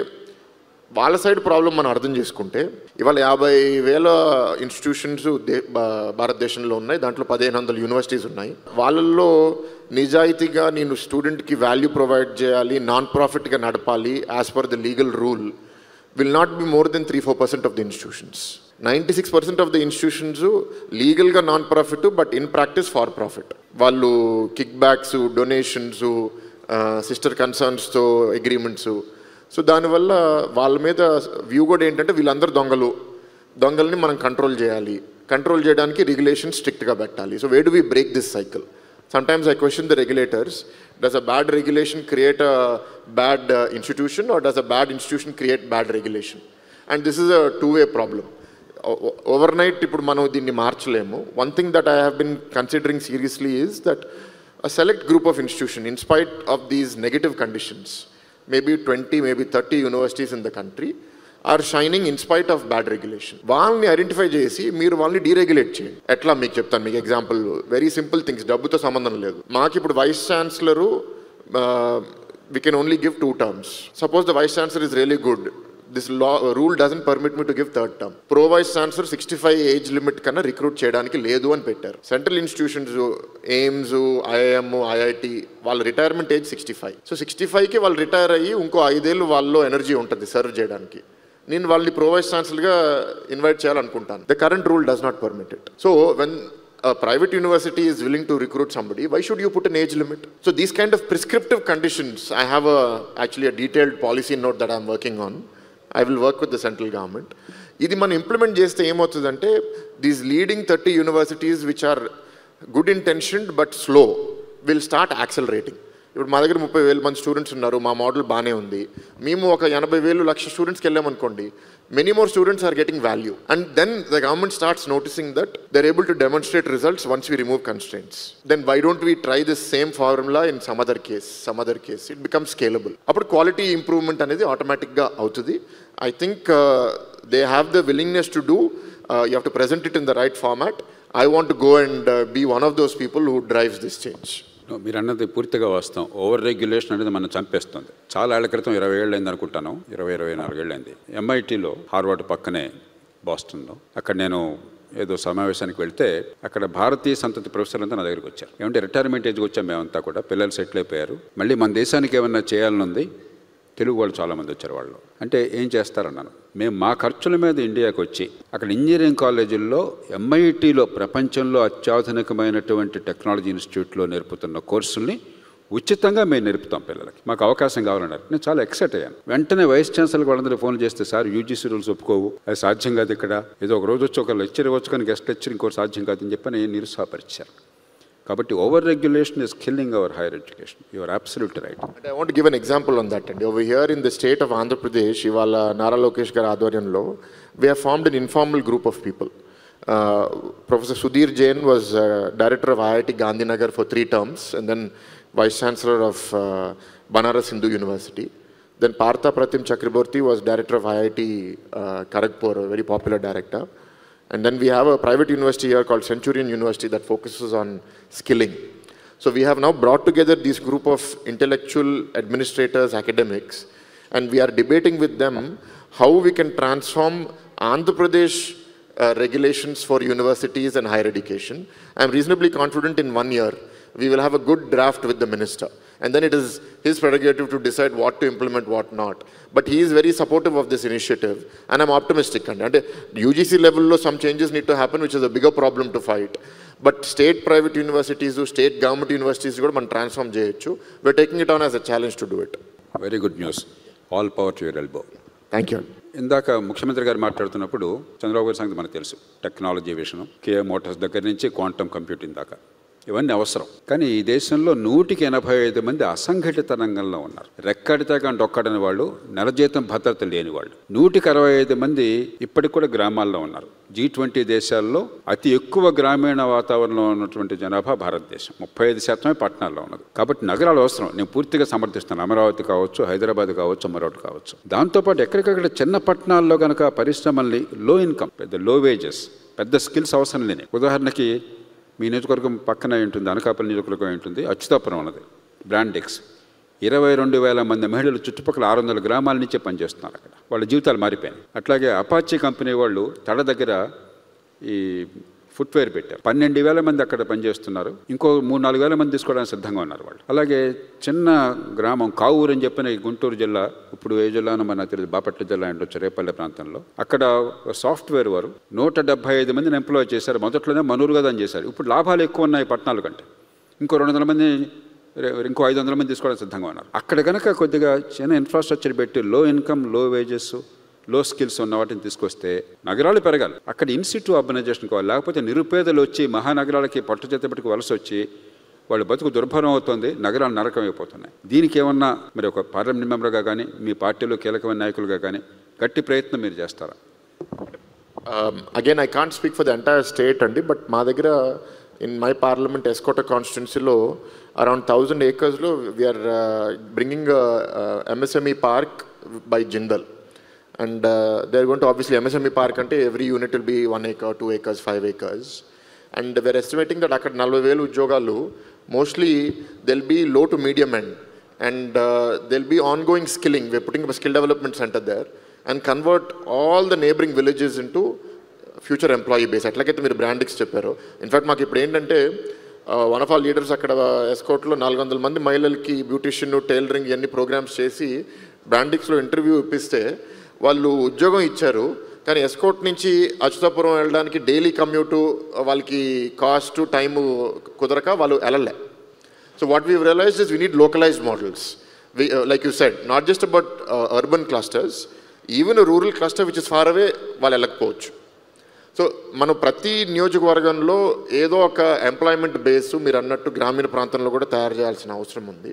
వాళ్ళ సైడ్ ప్రాబ్లం మనం అర్థం చేసుకుంటే ఇవాళ 50,000 ఇన్స్టిట్యూషన్స్ భారతదేశంలో ఉన్నాయి, దాంట్లో 1,500 యూనివర్సిటీస్ ఉన్నాయి. వాళ్ళల్లో నిజాయితీగా నేను స్టూడెంట్కి వాల్యూ ప్రొవైడ్ చేయాలి, నాన్ ప్రాఫిట్గా నడపాలి as per the legal rule will not be more than 3-4% of the institutions. 96% of the institutions లీగల్గా non profit but in practice for profit. వాళ్ళు కిక్ బ్యాక్స్, డొనేషన్స్, సిస్టర్ కన్సర్న్స్తో అగ్రిమెంట్స్. సో దానివల్ల వాళ్ళ మీద view కూడా ఏంటంటే వీళ్ళందరూ దొంగల్ని మనం కంట్రోల్ చేయాలి, కంట్రోల్ చేయడానికి రెగ్యులేషన్ స్ట్రిక్ట్గా పెట్టాలి. So way do we break this cycle? Sometimes I question the regulators. Does a bad regulation create a bad institution, or does a bad institution create bad regulation? And this is a two-way problem. Overnight, ఇప్పుడు మనం దీన్ని మార్చలేము. One thing that I have been considering seriously is that a select group of institutions, in spite of these negative conditions, maybe 20, maybe 30 universities in the country, are shining in spite of bad regulation. వాళ్ళని identify చేసి మీరు వాళ్ళని డీరెగ్యులేట్ చేయండి. ఎట్లా మీకు చెప్తాను, మీకు example, very simple things, డబ్బుతో సంబంధం లేదు. మాకు ఇప్పుడు vice chancellor we can only give 2 terms. Suppose the vice chancellor is really good, this rule doesn't permit me to give 3rd term. Pro vice chancellor 65 age limit కన్నా recruit చేయడానికి లేదు అని పెట్టారు. Central institutions, AIIMS, IIM, IIT, వాళ్ళ retirement age 65. So 65కి వాళ్ళు retire అయ్యి ఇంకో 5 ఏళ్ళు వాళ్ళలో ఎనర్జీ ఉంటుంది సర్వ్ చేయడానికి. నేను వాళ్ళని ప్రో వైస్ ఛాన్సలర్గా ఇన్వైట్ చేయాలనుకుంటాను. The current rule does not permit it. So when a private university is willing to recruit somebody, why should you put an age limit? So these kind of prescriptive conditions, I have actually a detailed policy note that I'm working on. I will work with the central government. ఇది మనం implement చేస్తే ఏమవుతుందంటే these leading 30 universities which are good intentioned but slow will start accelerating. ఇప్పుడు మా దగ్గర 30,000 మంది students ఉన్నారు, మా మోడల్ బాగానే ఉంది. మేము ఒక 80,000 లక్ష స్టూడెంట్స్కి వెళ్ళామనుకోండి, many more students are getting value, and then the government starts noticing that they're able to demonstrate results once we remove constraints. Then why don't we try this same formula in some other case? It becomes scalable. Appudu quality improvement anedi automatic ga avutadi. I think they have the willingness to do. You have to present it in the right format. I want to go and be one of those people who drives this change. మీరు అన్నది పూర్తిగా వాస్తవం. Over regulation అనేది మనం చంపేస్తుంది. చాలా ఏళ్ల క్రితం 20 ఏళ్ళు అయింది అనుకుంటాను, 24 ఏళ్ళు అయింది. MITలో, హార్వర్డ్ పక్కనే బాస్టన్లో, అక్కడ నేను ఏదో సమావేశానికి వెళ్తే అక్కడ భారతీయ సంతతి ప్రొఫెసర్లు అంతా నా దగ్గరికి వచ్చారు. ఏమంటే రిటైర్మెంట్ ఏజ్కి వచ్చాం మేమంతా కూడా, పిల్లలు సెటిల్ అయిపోయారు, మళ్ళీ మన దేశానికి ఏమన్నా చేయాలని ఉంది. తెలుగు వాళ్ళు చాలామంది వచ్చారు. వాళ్ళు అంటే ఏం చేస్తారన్నాను. మేము మా ఖర్చుల మీద ఇండియాకి వచ్చి అక్కడ ఇంజనీరింగ్ కాలేజీల్లో, MITలో ప్రపంచంలో అత్యాధునికమైనటువంటి టెక్నాలజీ ఇన్స్టిట్యూట్లో నేర్పుతున్న కోర్సుల్ని ఉచితంగా మేము నేర్పుతాం పిల్లలకి, మాకు అవకాశం కావాలన్నారు. నేను చాలా ఎక్సైట్ అయ్యాను. వెంటనే వైస్ ఛాన్సలర్ వాళ్ళందరూ ఫోన్ చేస్తే, సార్ UGC రూల్స్ ఒప్పుకోవు, అది సాధ్యం కాదు, ఇక్కడ ఏదో ఒక రోజు వచ్చి ఒక లెక్చర్ ఇవ్వచ్చు కానీ గెస్ట్ లెక్చర్ ఇంకోటి సాధ్యం కాదు అని చెప్పని నిరుత్సాహపరిచారు. కాబట్టి over regulation is killing our higher education. You are absolutely right. And I want to give an example on that. And over here in the state of Andhra Pradesh, ఇవాళ నారా లోకేష్ గారి ఆధ్వర్యంలో we have formed an informal group of people. Professor Sudhir Jain was director of IIT Gandhinagar for 3 terms, and then Vice Chancellor of Banaras Hindu University. Then Partha Pratim Chakraborty was director of IIT Kharagpur, a very popular director. And then we have a private university here called Centurion University that focuses on skilling. So we have now brought together this group of intellectual administrators, academics, and we are debating with them how we can transform Andhra Pradesh regulations for universities and higher education. I am reasonably confident in 1 year we will have a good draft with the minister. And then it is his prerogative to decide what to implement, what not. But he is very supportive of this initiative, and I'm optimistic. And at UGC level, some changes need to happen, which is a bigger problem to fight. But state private universities, state government universities, we transform JHU. We're taking it on as a challenge to do it. Very good news. All power to your elbow. Thank you. ఇందాక ముఖ్యమంత్రి గారు మాట్లాడుతున్నప్పుడు చంద్రబాబు గారి సంగతి మనకు తెలుసు. Technology విషయం, KA Motors దగ్గర నుంచి క్వాంటమ్ కంప్యూటింగ్ దాకా ఇవన్నీ అవసరం. కానీ ఈ దేశంలో 185 మంది అసంఘటిత రంగంలో ఉన్నారు. రెక్కడితే కానీ డొక్కడని వాళ్ళు, నెల జీతం భద్రత లేని వాళ్ళు. 165 మంది ఇప్పటికి కూడా గ్రామాల్లో ఉన్నారు. G20 దేశాల్లో అతి ఎక్కువ గ్రామీణ వాతావరణంలో ఉన్నటువంటి జనాభా భారతదేశం. 35% పట్టణాల్లో ఉన్నది. కాబట్టి నగరాలు అవసరం. నేను పూర్తిగా సమర్థిస్తాను. అమరావతి కావచ్చు, హైదరాబాద్ కావచ్చు, మరొకటి కావచ్చు. దాంతోపాటు ఎక్కడికక్కడ చిన్న పట్టణాల్లో కనుక పరిశ్రమల్ని లో ఇన్కమ్, పెద్ద లో వేజెస్, పెద్ద స్కిల్స్ అవసరం లేని, ఉదాహరణకి మీ నియోజకవర్గం పక్కన ఉంటుంది, అనకాపల్లి నియోజకవర్గం ఉంటుంది, అచ్యుతాపురం ఉన్నది, బ్రాండెక్స్. 22,000 మంది మహిళలు చుట్టుపక్కల 600 గ్రామాల నుంచే పనిచేస్తున్నారు అక్కడ. వాళ్ళ జీవితాలు మారిపోయాయి. అట్లాగే అపాచీ కంపెనీ వాళ్ళు తడ దగ్గర ఈ ఫుట్వేర్ పెట్టారు. 12,000 మంది అక్కడ పనిచేస్తున్నారు. ఇంకో 3-4 మంది తీసుకోవడానికి సిద్ధంగా ఉన్నారు వాళ్ళు. అలాగే చిన్న గ్రామం కావూరు అని చెప్పిన గుంటూరు జిల్లా, ఇప్పుడు ఏ జిల్లానో మన తెలియదు, బాపట్ల జిల్లా ఉండొచ్చు, రేపల్లె ప్రాంతంలో. అక్కడ సాఫ్ట్వేర్ వారు 175 మందిని ఎంప్లాయ్ చేశారు. మొదట్లోనే మనూరుగా దాన్ని చేశారు. ఇప్పుడు లాభాలు ఎక్కువ ఉన్నాయి పట్టణాల కంటే. ఇంకో 200 మంది, ఇంకో 500 మంది తీసుకోవడానికి సిద్ధంగా ఉన్నారు. అక్కడ కనుక కొద్దిగా చిన్న ఇన్ఫ్రాస్ట్రక్చర్ పెట్టి లో ఇన్కమ్, లో వేజెస్, లో స్కిల్స్ ఉన్న వాటిని తీసుకొస్తే నగరాలు పెరగాలి. అక్కడ ఇన్సిటు అర్బనైజేషన్ కావాలి. లేకపోతే నిరుపేదలు వచ్చి మహానగరాలకి పట్టుచేతపటికి వలస వచ్చి వాళ్ళ బతుకు దుర్భరం అవుతుంది, నగరాలు నరకం అయిపోతున్నాయి. దీనికి ఏమన్నా మరి ఒక పార్లమెంట్ మెంబర్గా కానీ, మీ పార్టీలో కీలకమైన నాయకులుగా కానీ గట్టి ప్రయత్నం మీరు చేస్తారా? Again, I can't speak for the entire state, but మా దగ్గర in my parliament, Escota constituency lo around 1,000 acres lo we are bringing a MSME park by Jindal. And they're going to obviously MSME park ante every unit will be 1 acre, 2 acres, 5 acres. And we're estimating that akkada 40,000 udyogalu, mostly they'll be low to medium end. And there'll be ongoing skilling. We're putting up a skill development center there and convert all the neighboring villages into future employee base. ఎట్లాగైతే మీరు బ్రాండిక్స్ చెప్పారు. In fact మాకు ఇప్పుడు ఏంటంటే one of all leaders అక్కడ ఎస్కోట్లో 400 మంది మహిళలకి beautician, tailoring ఇవన్నీ ప్రోగ్రామ్స్ చేసి బ్రాండిక్స్లో ఇంటర్వ్యూ ఇప్పిస్తే వాళ్ళు ఉద్యోగం ఇచ్చారు. కానీ ఎస్కోట్ నుంచి అచ్యుతాపురం వెళ్ళడానికి డైలీ కమ్యూటు, వాళ్ళకి కాస్ట్, టైము కుదరక వాళ్ళు వెళ్ళలే. So what we realise is we need localised models. Like you said, not just about urban clusters, even rural cluster which is far away వాళ్ళు వెళ్ళకపోవచ్చు. సో మనం ప్రతి నియోజకవర్గంలో ఏదో ఒక ఎంప్లాయ్మెంట్ బేసు మీరు అన్నట్టు గ్రామీణ ప్రాంతంలో కూడా తయారు చేయాల్సిన అవసరం ఉంది.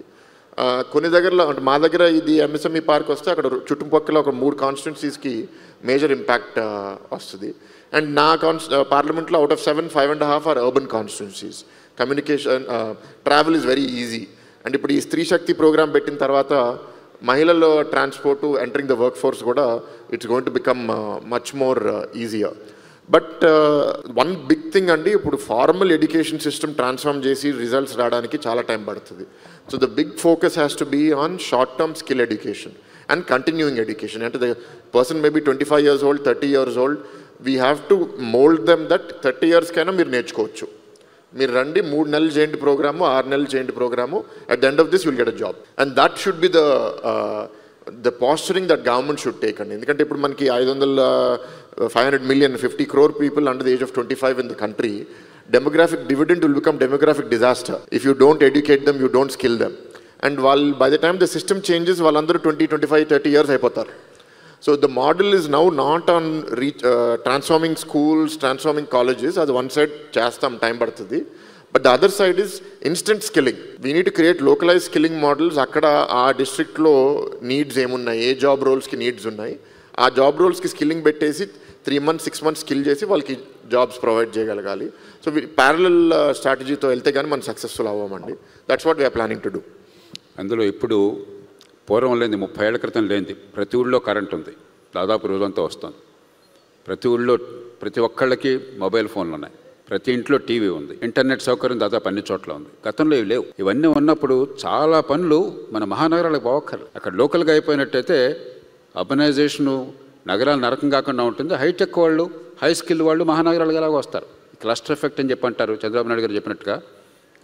కొన్ని దగ్గరలో అంటే మా దగ్గర ఇది MSME పార్క్ వస్తే అక్కడ చుట్టుపక్కల ఒక 3 కాన్స్టిట్యున్సీస్కి మేజర్ ఇంపాక్ట్ వస్తుంది. అండ్ నా పార్లమెంట్లో out of 7, 5.5 are urban constituencies. Communication, travel is very easy. And ఇప్పుడు ఈ స్త్రీ శక్తి ప్రోగ్రామ్ పెట్టిన తర్వాత మహిళల transport, entering the work force కూడా it's going to become much more easier. But one big thing అండి, ఇప్పుడు ఫార్మల్ ఎడ్యుకేషన్ సిస్టమ్ ట్రాన్స్ఫార్మ్ చేసి results రావడానికి చాలా టైం పడుతుంది. So the big focus has to be on short term skill education and continuing education. అంటే the person maybe 25 years old, 30 years old, we have to mould them that 30 years కైనా మీరు నేర్చుకోవచ్చు. మీరు రండి, 3 నెలలు చేయండి ప్రోగ్రాము, 6 నెలలు చేయండి programme, at the end of this you'll get a job. And that should be the posturing that government should take అండి. ఎందుకంటే ఇప్పుడు మనకి 500 million, 50 crore people under the age of 25 in the country. Demographic dividend will become demographic disaster. If you don't educate them, you don't skill them. And by the time the system changes, వాళ్ళందరూ 20, 25, 30 years అయిపోతారు. So the model is now not on transforming schools, transforming colleges. As one side చేస్తాం, time పడుతుంది. But the other side is instant skilling. We need to create localized skilling models. అక్కడ ఆ డిస్ట్రిక్ట్లో needs ఏమున్నాయి, ఏ job రోల్స్కి needs ఉన్నాయి, ఆ job రోల్స్కి skilling పెట్టేసి 3 months, 6 months skill చేసి వాళ్ళకి జాబ్స్ ప్రొవైడ్ చేయగలగాలి. సో ప్యారలల్ స్ట్రాటజీతో వెళ్తే కానీ మనం సక్సెస్ఫుల్ అవ్వమండి. That's what we're planning to do. అందులో ఇప్పుడు పూర్వం లేని 30 ఏళ్ల క్రితం లేనిది ప్రతి ఊళ్ళో కరెంట్ ఉంది, దాదాపు రోజంతా వస్తుంది. ప్రతి ఊళ్ళో ప్రతి ఒక్కళ్ళకి మొబైల్ ఫోన్లు ఉన్నాయి, ప్రతి ఇంట్లో టీవీ ఉంది, ఇంటర్నెట్ సౌకర్యం దాదాపు అన్ని చోట్ల ఉంది. గతంలో ఇవి లేవు. ఇవన్నీ ఉన్నప్పుడు చాలా పనులు మన మహానగరాలకు పోవక్కర్లేదు. అక్కడ లోకల్గా అయిపోయినట్టయితే అర్బనైజేషను నగరాలు నరకం కాకుండా ఉంటుంది. హైటెక్ వాళ్ళు, హై స్కిల్ వాళ్ళు మహానగరాలకు ఎలాగో వస్తారు. క్లస్టర్ ఎఫెక్ట్ అని చెప్పి అంటారు, చంద్రబాబు నాయుడు గారు చెప్పినట్టుగా.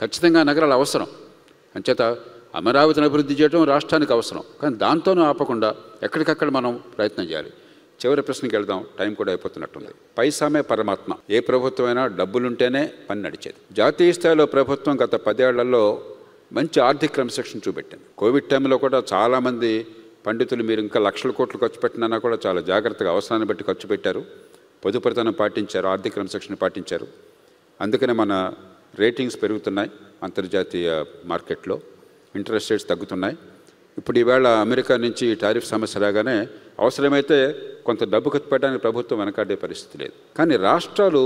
ఖచ్చితంగా నగరాలు అవసరం. అంచేత అమరావతిని అభివృద్ధి చేయడం రాష్ట్రానికి అవసరం, కానీ దాంతోనూ ఆపకుండా ఎక్కడికక్కడ మనం ప్రయత్నం చేయాలి. చివరి ప్రశ్నకి వెళ్దాం, టైం కూడా అయిపోతున్నట్టుంది. పైసామే పరమాత్మ. ఏ ప్రభుత్వమైనా డబ్బులుంటేనే పని నడిచేది. జాతీయ స్థాయిలో ప్రభుత్వం గత 10 ఏళ్లలో మంచి ఆర్థిక క్రమశిక్షణ చూపెట్టింది. కోవిడ్ టైంలో కూడా చాలామంది పండితులు మీరు ఇంకా లక్షల కోట్లు ఖర్చు పెట్టినా కూడా చాలా జాగ్రత్తగా అవసరాన్ని బట్టి ఖర్చు పెట్టారు, పొదుపురితనం పాటించారు, ఆర్థిక క్రమశిక్షణ పాటించారు. అందుకనే మన రేటింగ్స్ పెరుగుతున్నాయి అంతర్జాతీయ మార్కెట్లో, ఇంట్రెస్ట్ రేట్స్ తగ్గుతున్నాయి. ఇప్పుడు ఈవేళ అమెరికా నుంచి టారిఫ్ సమస్య రాగానే అవసరమైతే కొంత డబ్బు ఖర్చు పెట్టడానికి ప్రభుత్వం వెనకాడే పరిస్థితి లేదు. కానీ రాష్ట్రాలు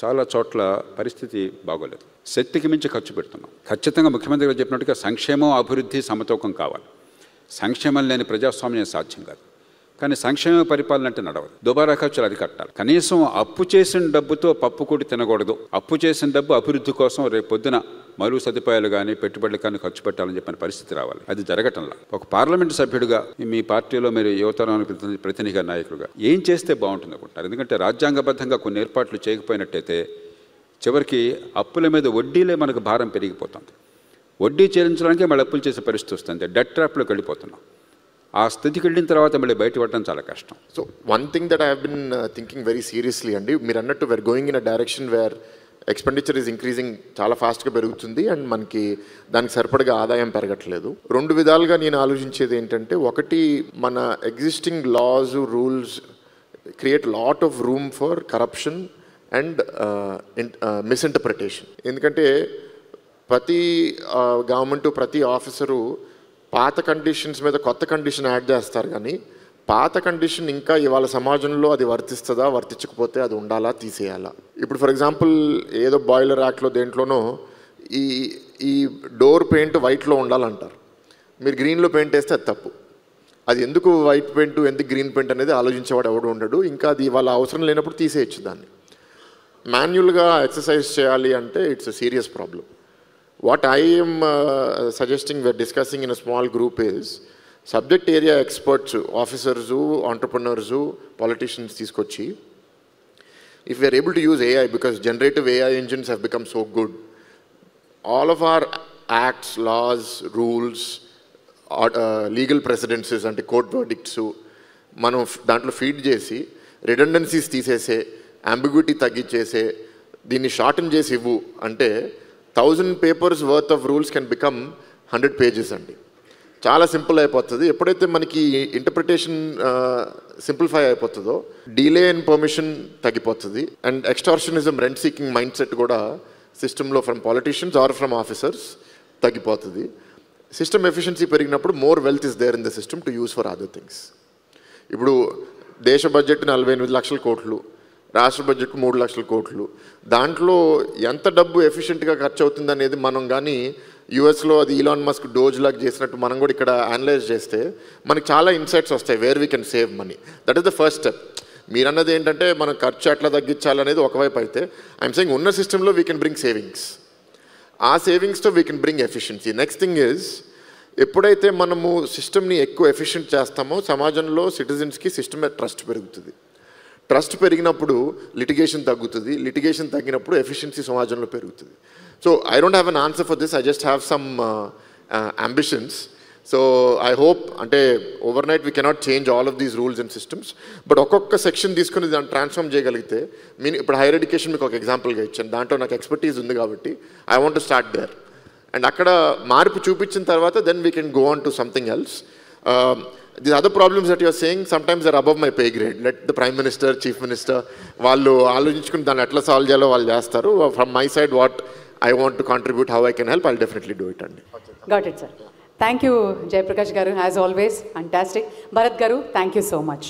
చాలా చోట్ల పరిస్థితి బాగోలేదు, శక్తికి మించి ఖర్చు పెడుతున్నాం. ఖచ్చితంగా ముఖ్యమంత్రి గారు చెప్పినట్టుగా సంక్షేమం, అభివృద్ధి సమతూకం కావాలి. సంక్షేమం లేని ప్రజాస్వామ్యం సాధ్యం కాదు. కానీ సంక్షేమ పరిపాలన అంటే నడవదు. దుబారా ఖర్చులు అది కట్టాలి. కనీసం అప్పు చేసిన డబ్బుతో పప్పు కూడి తినకూడదు. అప్పు చేసిన డబ్బు అభివృద్ధి కోసం రేపు పొద్దున మరుగు సదుపాయాలు కానీ పెట్టుబడులు కానీ ఖర్చు పెట్టాలని చెప్పిన పరిస్థితి రావాలి. అది జరగటంలా. ఒక పార్లమెంటు సభ్యుడిగా మీ పార్టీలో మీరు యువతరానికి ప్రతినిధిగా నాయకులుగా ఏం చేస్తే బాగుంటుంది అనుకుంటున్నారు? ఎందుకంటే రాజ్యాంగబద్ధంగా కొన్ని ఏర్పాట్లు చేయకపోయినట్టయితే చివరికి అప్పుల మీద వడ్డీలే మనకు భారం పెరిగిపోతుంది. వడ్డీ చెల్లించడానికే మళ్ళీ అప్పులు చేసే పరిస్థితి వస్తుంది. డెట్ ట్రాప్లోకి వెళ్ళిపోతున్నాం. ఆ స్థితికి వెళ్ళిన తర్వాత మళ్ళీ బయట పడటం చాలా కష్టం. So one thing that I have been thinking very seriously అండి, మీరు అన్నట్టు we're going in a direction where expenditure is increasing, చాలా ఫాస్ట్గా పెరుగుతుంది అండ్ మనకి దానికి సరిపడగా ఆదాయం పెరగట్లేదు. 2 విధాలుగా నేను ఆలోచించేది ఏంటంటే, ఒకటి మన existing laws, rules create lot of room for corruption and misinterpretation. ఎందుకంటే ప్రతి గవర్నమెంటు, ప్రతి ఆఫీసరు పాత కండిషన్స్ మీద కొత్త కండిషన్ యాడ్ చేస్తారు, కానీ పాత కండిషన్ ఇంకా ఇవాళ సమాజంలో అది వర్తిస్తుందా, వర్తించకపోతే అది ఉండాలా, తీసేయాలా. ఇప్పుడు ఫర్ ఎగ్జాంపుల్ ఏదో బాయిలర్ యాక్ట్లో దేంట్లోనో ఈ డోర్ పెయింట్ వైట్లో ఉండాలంటారు. మీరు గ్రీన్లో పెయింట్ వేస్తే అది తప్పు. అది ఎందుకు వైట్ పెయింట్, ఎందుకు గ్రీన్ పెయింట్ అనేది ఆలోచించేవాడు ఎవడు ఉండడు. ఇంకా అది వాళ్ళ అవసరం లేనప్పుడు తీసేయచ్చు దాన్ని. మాన్యువల్గా ఎక్సర్సైజ్ చేయాలి అంటే it's a serious problem. What I am suggesting, we're discussing in a small group is subject area experts, officers, entrepreneurs, politicians తీసుకొచ్చి, if we are able to use AI, because generative AI engines have become so good, all of our acts, laws, rules, legal precedences అంటే court verdicts మనం దాంట్లో feed చేసి రిడెండెన్సీస్ తీసేసే, ambiguity తగ్గించేసే, దీన్ని shorten చేసి ఇవ్వు అంటే 1000 papers worth of rules can become 100 pages అండి. చాలా సింపుల్ అయిపోతుంది. ఎప్పుడైతే మనకి ఇంటర్ప్రిటేషన్ సింప్లిఫై అయిపోతుందో డిలే ఇన్ పర్మిషన్ తగ్గిపోతుంది and extortionism, rent seeking mindset కూడా సిస్టంలో from politicians or from officers తగ్గిపోతుంది. సిస్టమ్ ఎఫిషియన్సీ పెరిగినప్పుడు more wealth is there in the system to use for other things. ఇప్పుడు దేశ బడ్జెట్ 48 లక్షల కోట్లు, రాష్ట్ర బడ్జెట్ 3 లక్షల కోట్లు. దాంట్లో ఎంత డబ్బు ఎఫిషియెంట్గా ఖర్చు అవుతుంది అనేది మనం కానీ యూఎస్లో అది ఈలాన్ మస్క్ డోజ్ లాగా చేసినట్టు మనం కూడా ఇక్కడ అనలైజ్ చేస్తే మనకి చాలా ఇన్సైట్స్ వస్తాయి where we can save money. That is the first step. మీరు అన్నది ఏంటంటే మనం ఖర్చు ఎట్లా తగ్గించాలనేది ఒకవైపు అయితే, ఐఎమ్ సెయింగ్ ఉన్న సిస్టంలో వీ కెన్ బ్రింగ్ సేవింగ్స్. ఆ సేవింగ్స్తో we can bring efficiency. Next thing is, ఎప్పుడైతే మనము సిస్టమ్ని ఎక్కువ ఎఫిషియెంట్ చేస్తామో సమాజంలో సిటిజన్స్కి సిస్టమ్ మీద ట్రస్ట్ పెరుగుతుంది. ట్రస్ట్ పెరిగినప్పుడు లిటిగేషన్ తగ్గుతుంది, లిటిగేషన్ తగ్గినప్పుడు ఎఫిషియన్సీ సమాజంలో పెరుగుతుంది. So I don't have an answer for this, I just have some ambitions. So I hope, అంటే overnight we cannot change all of these rules and systems, but ఒక్కొక్క section తీసుకుని దాన్ని transform చేయగలిగితే, ఇప్పుడు higher education మీకు ఒక ఎగ్జాంపుల్గా ఇచ్చాను, దాంట్లో నాకు ఎక్స్పర్టీస్ ఉంది కాబట్టి I want to start there. And అక్కడ మార్పు చూపించిన తర్వాత then we can go on to something else. The other problems that you are saying sometimes are above my pay grade. Let the Prime Minister, Chief Minister, వాళ్ళు ఆలోచించుకుని దాన్ని ఎట్లా solve చేయాలో వాళ్ళు చేస్తారు. From my side, what I want to contribute, how I can help, I'll definitely do it. Got it, sir. Thank you, Jaiprakash garu, as always. Fantastic. Bharat garu, thank you so much.